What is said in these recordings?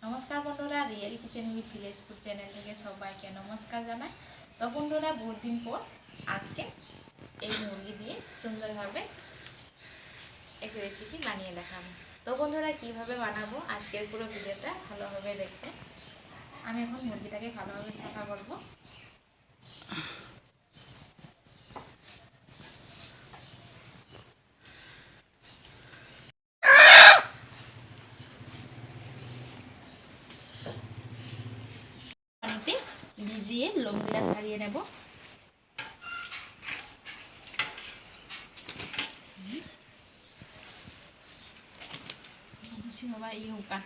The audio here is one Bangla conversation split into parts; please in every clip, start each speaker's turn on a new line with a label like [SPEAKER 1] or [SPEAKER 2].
[SPEAKER 1] নমস্কার বন্ধুরা, real kitchen with village food channel থেকে সবাইকে নমস্কার জানাই। তো বন্ধুরা, বহুত দিন পর আজকে এই মুরগি দিয়ে সুন্দরভাবে এক রেসিপি বানিয়ে দেখাবো। তো বন্ধুরা, কিভাবে বানাবো আজকের পুরো ভিডিওটা ভালোভাবে দেখতে। আমি এখন মুরগিটাকে ভালোভাবে সাফা করবো। পানিতে ভিজিয়ে লোমগুলা ছাড়িয়ে নেব। বাবা ইউকা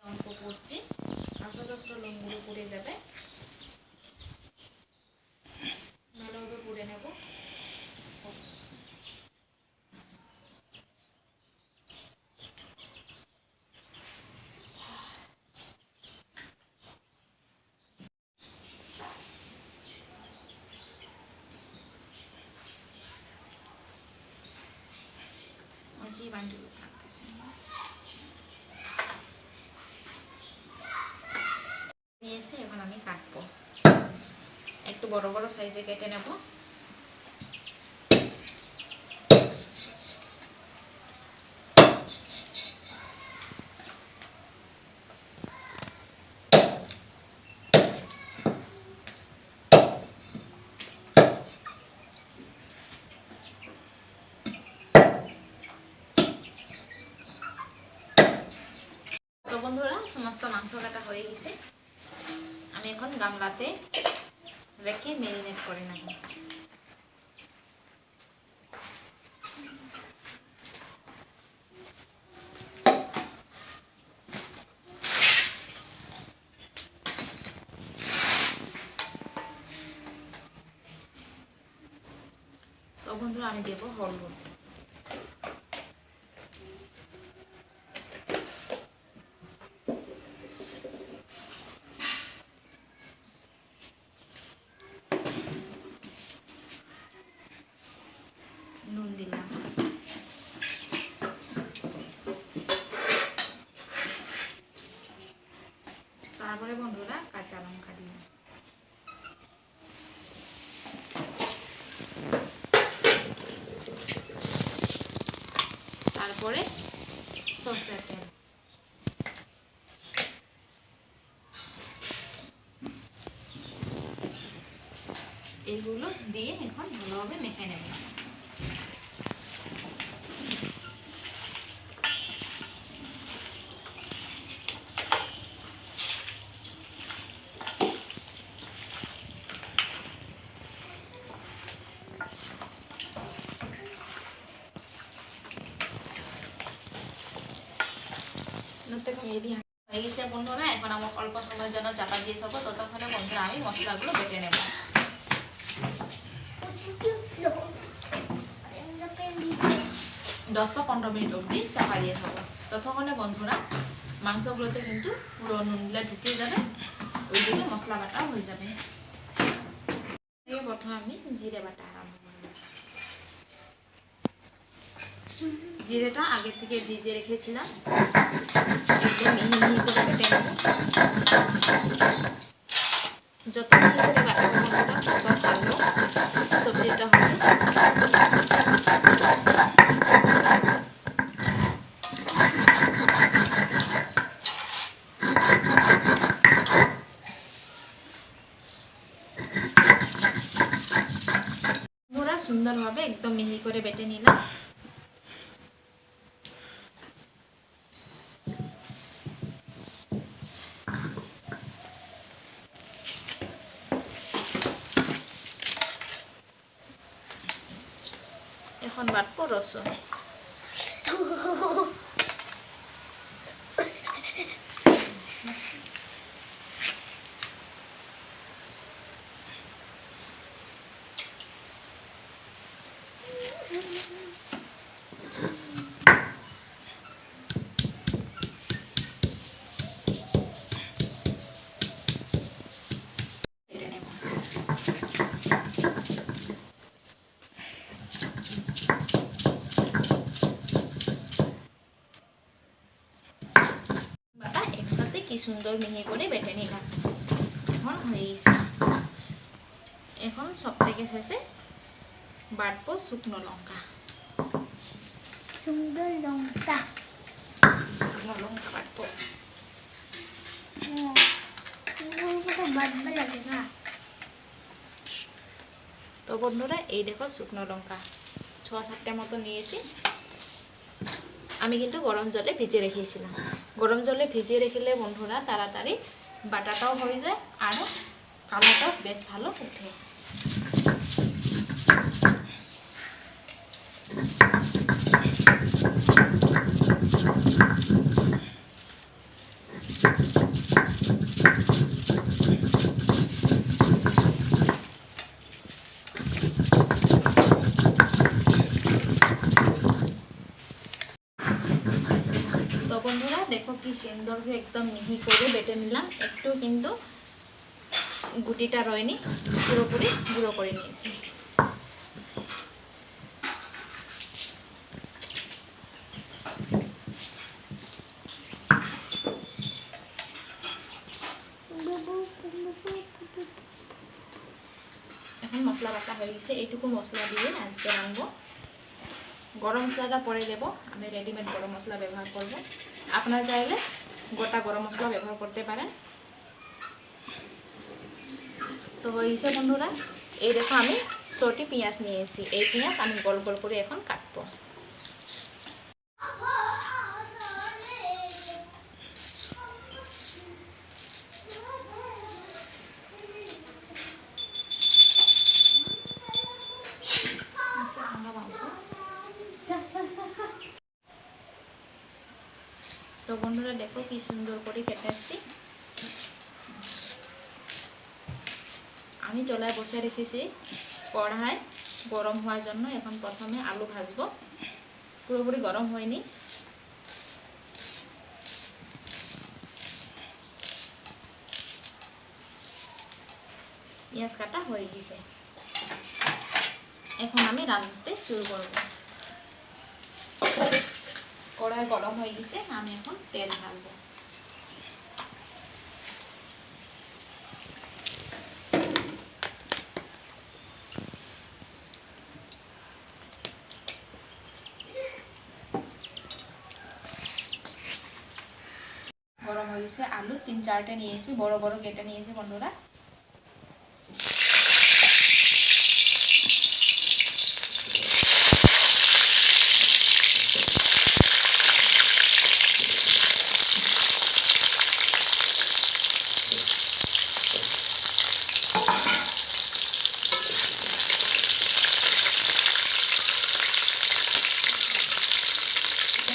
[SPEAKER 1] অল্প পড়ছে, আসল লোমগুলো পড়ে যাবে, ভালোভাবে পুড়ে নেব। নিয়েছে, এখন আমি কাটবো। একটু বড় বড় সাইজে কেটে নেব। তো বন্ধুরা, সমস্ত মাংস কাটা হয়ে গেছে। আমি এখন গামলাতে রেখে ম্যারিনেট করে নেব। তো বন্ধুরা, আমি দেব হলুদ, নুন দিলাম, তারপরে বন্ধুরা কাঁচা লঙ্কা দিলাম, তারপরে সরষের তেল, এগুলো দিয়ে এখন ভালোভাবে মেখে নেব। হয়ে গেছে বন্ধুরা, এখন আমার অল্প সময়ের জন্য চাপা দিয়ে থাকবো। ততক্ষণে বন্ধুরা আমি মশলাগুলো বেটে নেব। 10 বা 15 মিনিট অবধি চাপা দিয়ে থাকবো। ততক্ষণে বন্ধুরা মাংসগুলোতে কিন্তু পুরো নুনগুলা ঢুকে যাবে, ওইদিকে মশলা বাটা হয়ে যাবে। প্রথমে আমি জিরে বাটা আরম্ভ করব। জিরেটা আগে থেকে ভিজিয়ে রেখেছিলাম, একদম মিহি মিহি করে বেটে নেব। যত মিহি করে বাটবো তত ভালো সবজিটা হবে। সুন্দরভাবে একদম মিহি করে বেটে নিলাম। এখন বাটবো রসুন। সুন্দর মিহি করে বেটে নিলাম। এখন হয়ে গেছে। এখন সব থেকে শেষে বাটবো শুকনো লঙ্কা।
[SPEAKER 2] শুকনো লঙ্কা
[SPEAKER 1] বাটবো।
[SPEAKER 2] বাটবে লাগে না।
[SPEAKER 1] তো বন্ধুরা এই দেখো শুকনো লঙ্কা 6-7টা মতো নিয়েছি। আমি কিন্তু গরম জলে ভিজিয়ে রেখেছিলাম। গরম জলে ভিজিয়ে রেখেলে বন্ধুরা তাড়াতাড়ি বাটাটাও হয়ে যায় আর কালারটাও বেশ ভালো ওঠে। বন্ধুরা দেখো কি সুন্দর একদম মিহি করে বেটে নিলাম। একটু কিন্তু গুটিটা রয়নি, পুরোপুরি গুঁড়ো করে নিয়েছি। এখন মশলা বাটা হয়ে গেছে। এইটুকু মশলা দিয়ে আজকে রাখবো। গরম মশলাটা পরে দেবো। আমি রেডিমেড গরম মশলা ব্যবহার করব। আপনারা চাইলে গোটা গরম মশলা ব্যবহার করতে পারেন। তো হয়েছে বন্ধুরা। এই দেখো আমি 6টি পেঁয়াজ নিয়েছি। এই পেঁয়াজ আমি গোল গোল করে এখন কাটবো। তো বন্ধুরা দেখো কি সুন্দর করে কেটেছি। আমি চুলায় বসে রেখেছি কড়াই গরম হওয়ার জন্য। এখন প্রথমে আলু ভাজবো। পুরোপুরি গরম হয়নি। পেঁয়াজ কাটা হয়ে গেছে। এখন আমি রাঁধতে শুরু করব। কড়াই গরম হয়ে গেছে। আমি এখন তেল ঢালবো। গরম হয়ে গেছে। আলু 3-4টে নিয়েছি, বড় বড় কেটে নিয়েছি বন্ধুরা।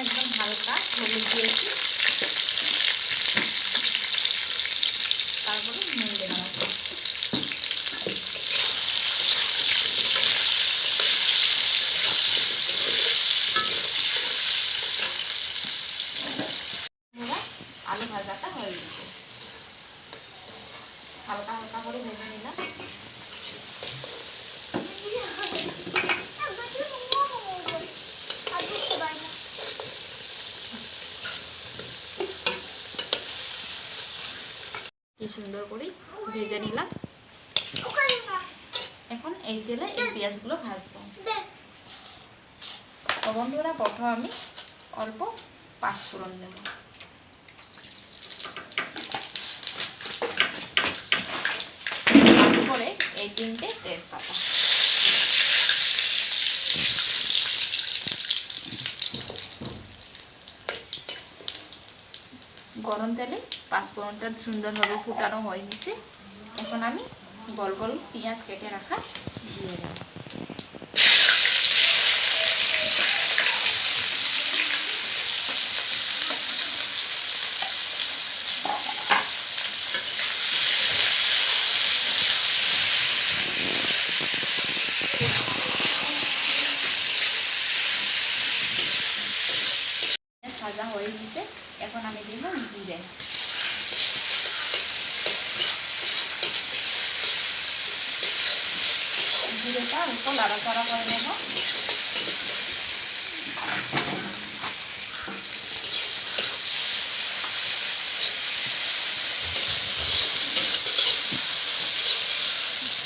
[SPEAKER 1] একদম হালকা হলুদ দিয়েছি, তারপরে নুন দেওয়া আছে। আলু ভাজাটা হয়ে গেছে। হালকা হালকা করে ভেজে নিলাম। কি সুন্দর করে ভেজে নিলাম। এখন এই তেলে এই পেঁয়াজগুলো ভাজবো। তো বন্ধুরা প্রথমে আমি অল্প পাঁচফোড়ন দেব। তারপরে এই 3টে তেজপাতা। গরম তেলে পাঁচফোড়নটা সুন্দরভাবে ফুটানো হয়ে গেছে। এখন আমি গোল গোল পেঁয়াজ কেটে রাখা দিয়ে দেব। ভাজা হয়ে গেছে। এখন আমি দিব জিরে। জিরেটা অল্প নাড়াচাড়া করে নেব।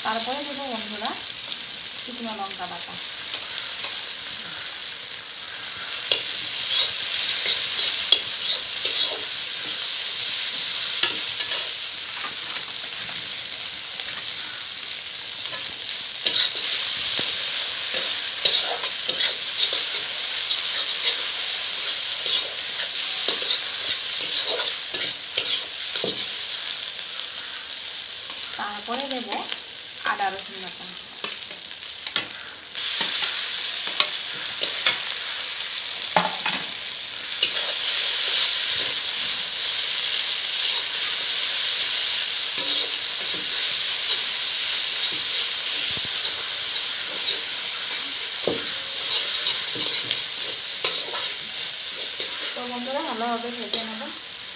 [SPEAKER 1] তারপরে দেবো বন্ধুরা শুকনো লঙ্কা বাটা। তারপরে দেব আদা রসুন বাটা। তো বন্ধুরা ভালোভাবে ভেজে নেব।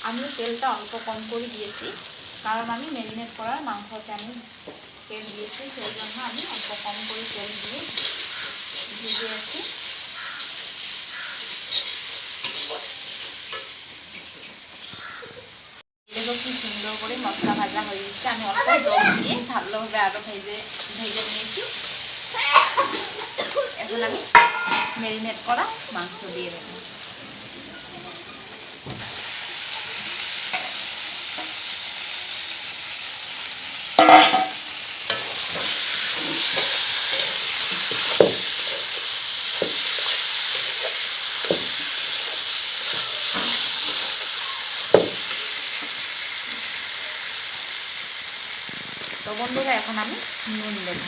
[SPEAKER 1] আমি তেলটা অল্প কম করে দিয়েছি, কারণ আমি ম্যারিনেট করার মাংসতে আমি তেল দিয়েছি, সেই জন্য আমি অল্প কম করে তেল দিয়ে ভিজিয়েছি। দেখো কি সুন্দর করে মশলা ভাজা হয়ে গেছে। আমি অল্প জল দিয়ে ভালোভাবে আরও ভেজে নিয়েছি। এখন আমি ম্যারিনেট করা মাংস দিয়ে দেবো। তো বন্ধুরা এখন আমি নুন দেব,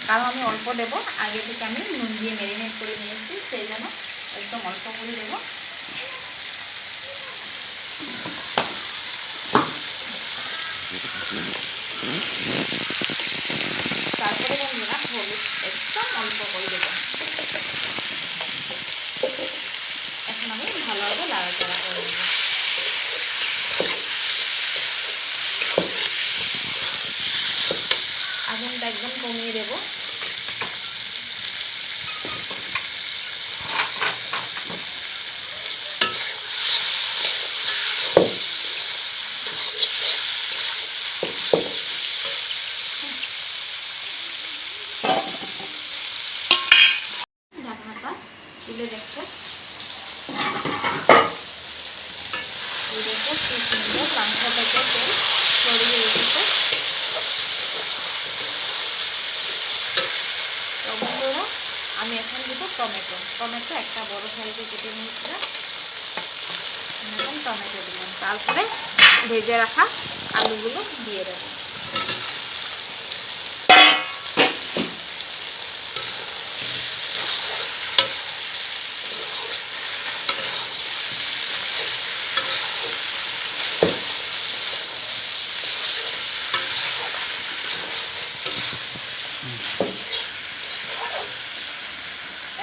[SPEAKER 1] কারণ আমি অল্প দেব, আগে থেকে আমি নুন দিয়ে ম্যারিনেট করে নিয়েছি, সেই জন্য একদম অল্প করে দেব। তারপরে বন্ধুরা হলুদ একদম অল্প করে দেব। এখন আমি ভালোভাবে নাড়াচাড়া করে দেব। আগুনটা একদম কমিয়ে দেব। ঢাকনাটা তুলে দেখো, এই দেখো কি সুন্দর মাংস থেকে তেল ছড়িয়ে এসেছে। তো বন্ধুরা আমি এখন দেবো টমেটো একটা বড় সাইজে কেটে নিয়েছিলাম, এখন টমেটো দিলাম। তারপরে ভেজে রাখা আলুগুলো দিয়ে দেবো।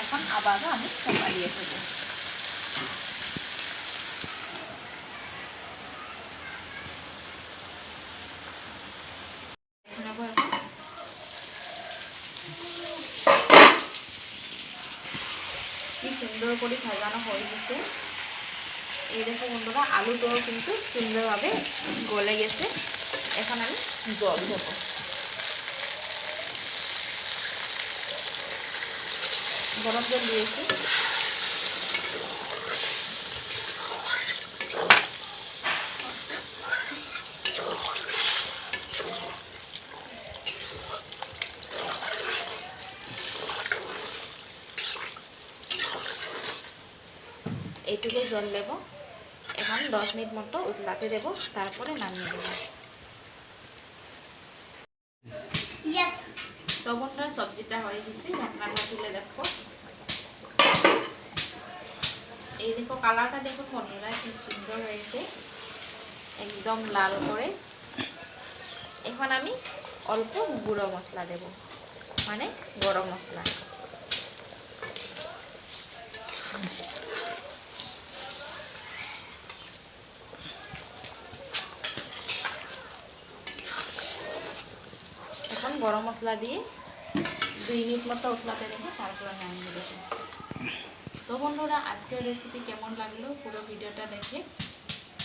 [SPEAKER 1] এখন আবারও আমি চাপা দিয়ে দেবো। কি সুন্দর করে সাজানো হয়ে গেছে। এই দেখো বন্ধুরা আলুটাও কিন্তু সুন্দরভাবে গলে গেছে। এখন আমি জল দেবো। গরম জল দিয়েছি। এইটুকু জল দেবো। এখন 10 মিনিট মতো উতলাতে দেবো, তারপরে নামিয়ে দেবো। তো বন্ধুরা সবজিটা হয়ে গেছে, ঢাকনাটা তুলে দেখো। এই দেখো কালারটা দেখো বন্ধুরা কি সুন্দর হয়েছে, একদম লাল করে। এখন আমি অল্প গুঁড়ো মশলা দেব, মানে গরম মশলা। এখন গরম মশলা দিয়ে 2 মিনিট মতো উতলাতে দেবো, তারপরে নামিয়ে দেবো। তো বন্ধুরা আজকের রেসিপি কেমন লাগলো পুরো ভিডিওটা দেখে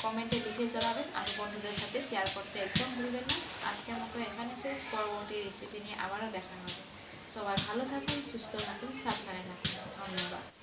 [SPEAKER 1] কমেন্টে লিখে জানাবেন আর বন্ধুদের সাথে শেয়ার করতে একদম ভুলবেন না। আজকের মতো এখানে শেষ, পরবর্তী রেসিপি নিয়ে আবারও দেখা হবে। সবাই ভালো থাকুন, সুস্থ থাকুন, সাবধানে থাকুন। ধন্যবাদ।